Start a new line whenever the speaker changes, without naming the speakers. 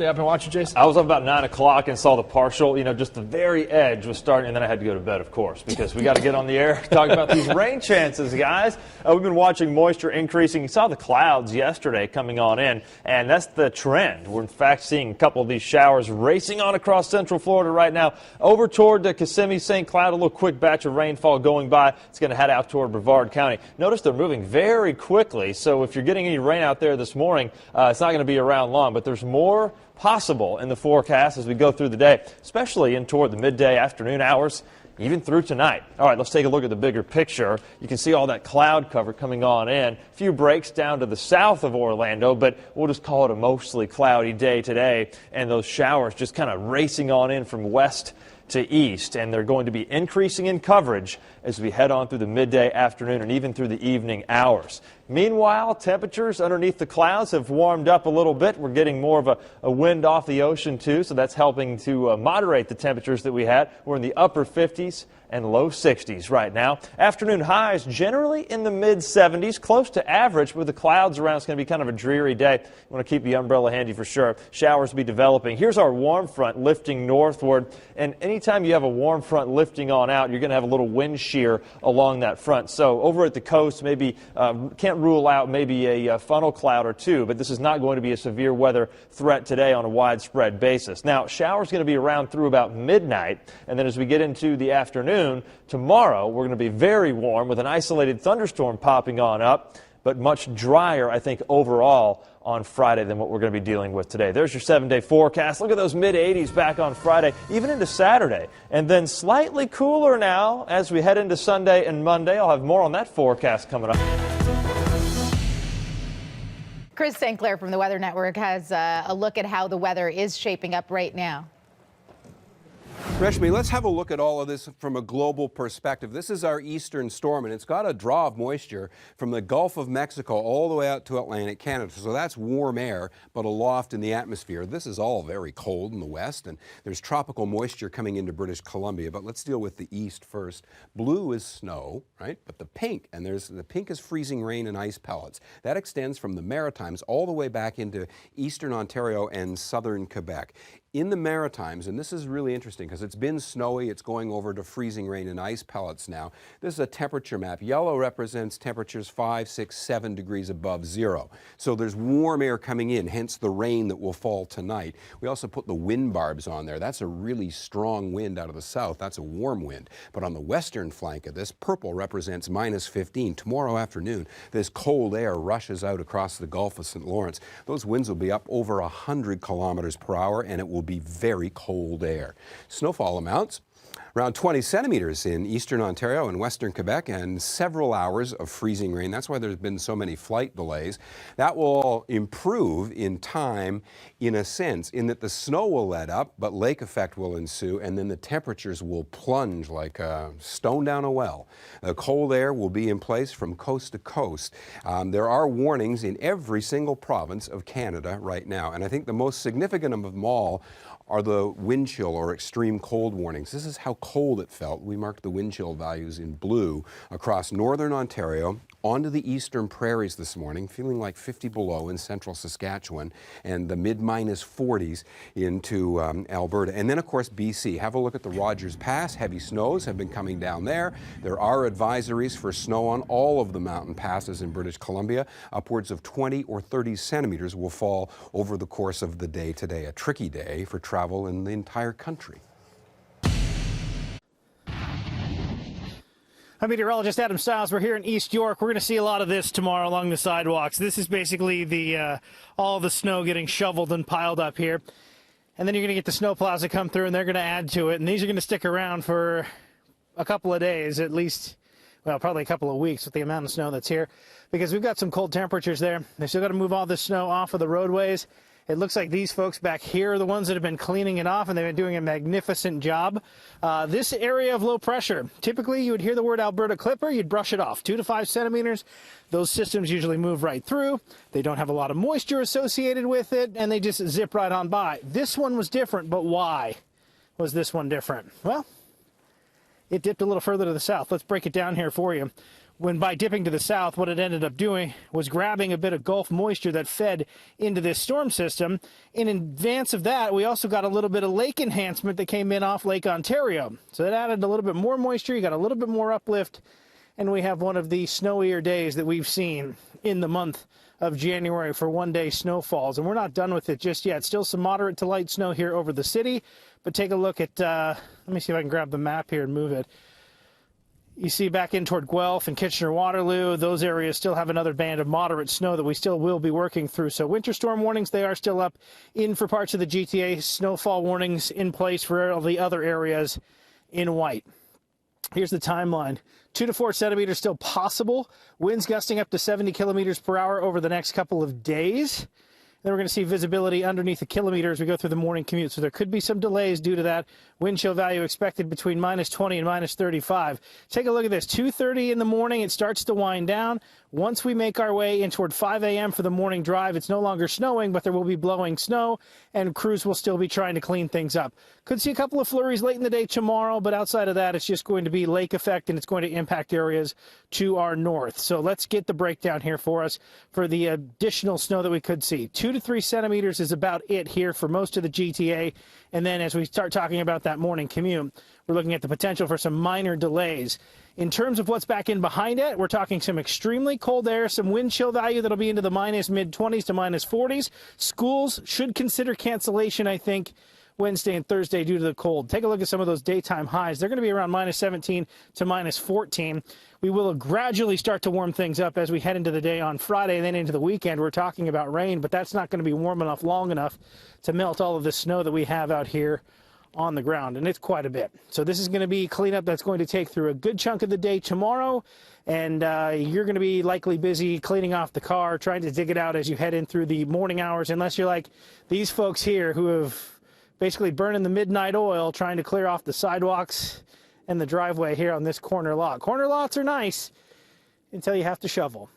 Yeah, I've been watching, Jason.
I was up about 9 o'clock and saw the partial, just the very edge was starting, and then I had to go to bed, of course, because we got to get on the air talk about these rain chances, guys. We've been watching moisture increasing. You saw the clouds yesterday coming on in, and that's the trend. We're, in fact, seeing a couple of these showers racing on across central Florida right now. Over toward Kissimmee, St. Cloud, a little quick batch of rainfall going by. It's going to head out toward Brevard County. Notice they're moving very quickly, so if you're getting any rain out there this morning, it's not going to be around long, but there's more possible in the forecast as we go through the day, especially in toward the midday afternoon hours, even through tonight. All right, let's take a look at the bigger picture. You can see all that cloud cover coming on in. A few breaks down to the south of Orlando, but we'll just call it a mostly cloudy day today, and those showers just kind of racing on in from west to east, and they're going to be increasing in coverage as we head on through the midday, afternoon, and even through the evening hours. Meanwhile, temperatures underneath the clouds have warmed up a little bit. We're getting more of a wind off the ocean, too, so that's helping to moderate the temperatures that we had. We're in the upper 50s and low 60s right now. Afternoon highs generally in the mid-70s, close to average. With the clouds around, it's going to be kind of a dreary day. You want to keep the umbrella handy for sure. Showers be developing. Here's our warm front lifting northward, and anytime you have a warm front lifting on out, you're going to have a little wind shear along that front. So over at the coast, maybe can't rule out maybe a funnel cloud or two, but this is not going to be a severe weather threat today on a widespread basis. Now, showers going to be around through about midnight, and then as we get into the afternoon, tomorrow we're going to be very warm with an isolated thunderstorm popping on up, but much drier, I think, overall on Friday than what we're going to be dealing with today. There's your 7-day forecast. Look at those mid-80s back on Friday, even into Saturday. And then slightly cooler now as we head into Sunday and Monday. I'll have more on that forecast coming up.
Chris St. Clair from the Weather Network has a look at how the weather is shaping up right now.
Reshmi, let's have a look at all of this from a global perspective. This is our eastern storm, and it's got a draw of moisture from the Gulf of Mexico all the way out to Atlantic Canada. So that's warm air, but aloft in the atmosphere. This is all very cold in the west, and there's tropical moisture coming into British Columbia. But let's deal with the east first. Blue is snow, right? But the pink, and the pink is freezing rain and ice pellets. That extends from the Maritimes all the way back into eastern Ontario and southern Quebec. In the Maritimes, and this is really interesting because it's been snowy, it's going over to freezing rain and ice pellets now. This is a temperature map. Yellow represents temperatures 5, 6, 7 degrees above zero. So there's warm air coming in, hence the rain that will fall tonight. We also put the wind barbs on there. That's a really strong wind out of the south. That's a warm wind. But on the western flank of this, purple represents minus 15. Tomorrow afternoon, this cold air rushes out across the Gulf of St. Lawrence. Those winds will be up over 100 kilometers per hour, and it will be very cold air. Snowfall amounts around 20 centimeters in eastern Ontario and western Quebec, and several hours of freezing rain. That's why there's been so many flight delays. That will improve in time, in a sense, in that the snow will let up, but lake effect will ensue, and then the temperatures will plunge like a stone down a well. The cold air will be in place from coast to coast. There are warnings in every single province of Canada right now, and I think the most significant of them all are the wind chill or extreme cold warnings. This is how cold it felt. We marked the wind chill values in blue across northern Ontario, onto the eastern prairies this morning, feeling like 50 below in central Saskatchewan, and the mid-minus 40s into Alberta. And then, of course, BC. Have a look at the Rogers Pass. Heavy snows have been coming down there. There are advisories for snow on all of the mountain passes in British Columbia. Upwards of 20 or 30 centimeters will fall over the course of the day today. A tricky day for travel in the entire country.
I'm meteorologist Adam Stiles. We're here in East York. We're going to see a lot of this tomorrow along the sidewalks. This is basically the all the snow getting shoveled and piled up here. And then you're going to get the snow plows that come through, and they're going to add to it. And these are going to stick around for a couple of days, at least, well, probably a couple of weeks with the amount of snow that's here, because we've got some cold temperatures there. They still got to move all this snow off of the roadways. It looks like these folks back here are the ones that have been cleaning it off, and they've been doing a magnificent job. This area of low pressure, typically you would hear the word Alberta Clipper, you'd brush it off. 2 to 5 centimeters. Those systems usually move right through. They don't have a lot of moisture associated with it, and they just zip right on by. This one was different, but why was this one different? Well, it dipped a little further to the south. Let's break it down here for you. when by dipping to the south, what it ended up doing was grabbing a bit of Gulf moisture that fed into this storm system. In advance of that, we also got a little bit of lake enhancement that came in off Lake Ontario. So that added a little bit more moisture. You got a little bit more uplift, and we have one of the snowier days that we've seen in the month of January for one-day snowfalls. And we're not done with it just yet. Still some moderate to light snow here over the city. But take a look at, let me see if I can grab the map here and move it. You see back in toward Guelph and Kitchener-Waterloo, those areas still have another band of moderate snow that we still will be working through. So winter storm warnings, they are still up in for parts of the GTA. Snowfall warnings in place for all the other areas in white. Here's the timeline. 2 to 4 centimeters still possible. Winds gusting up to 70 kilometers per hour over the next couple of days. Then we're going to see visibility underneath a kilometer as we go through the morning commute. So there could be some delays due to that. Wind chill value expected between minus 20 and minus 35. Take a look at this. 2:30 in the morning, it starts to wind down. Once we make our way in toward 5 a.m. for the morning drive, it's no longer snowing, but there will be blowing snow, and crews will still be trying to clean things up. Could see a couple of flurries late in the day tomorrow, but outside of that, it's just going to be lake effect, and it's going to impact areas to our north. So let's get the breakdown here for us for the additional snow that we could see. 2 to 3 centimeters is about it here for most of the GTA. And then as we start talking about that morning commute, we're looking at the potential for some minor delays. In terms of what's back in behind it, we're talking some extremely cold air, some wind chill value that'll be into the minus mid-20s to minus 40s. Schools should consider cancellation, I think, Wednesday and Thursday due to the cold. Take a look at some of those daytime highs. They're going to be around minus 17 to minus 14. We will gradually start to warm things up as we head into the day on Friday and then into the weekend. We're talking about rain, but that's not going to be warm enough, long enough to melt all of the snow that we have out here on the ground, and it's quite a bit. So this is going to be cleanup that's going to take through a good chunk of the day tomorrow, and you're going to be likely busy cleaning off the car, trying to dig it out as you head in through the morning hours, unless you're like these folks here who have basically burning the midnight oil trying to clear off the sidewalks and the driveway here on this corner lot. Corner lots are nice until you have to shovel.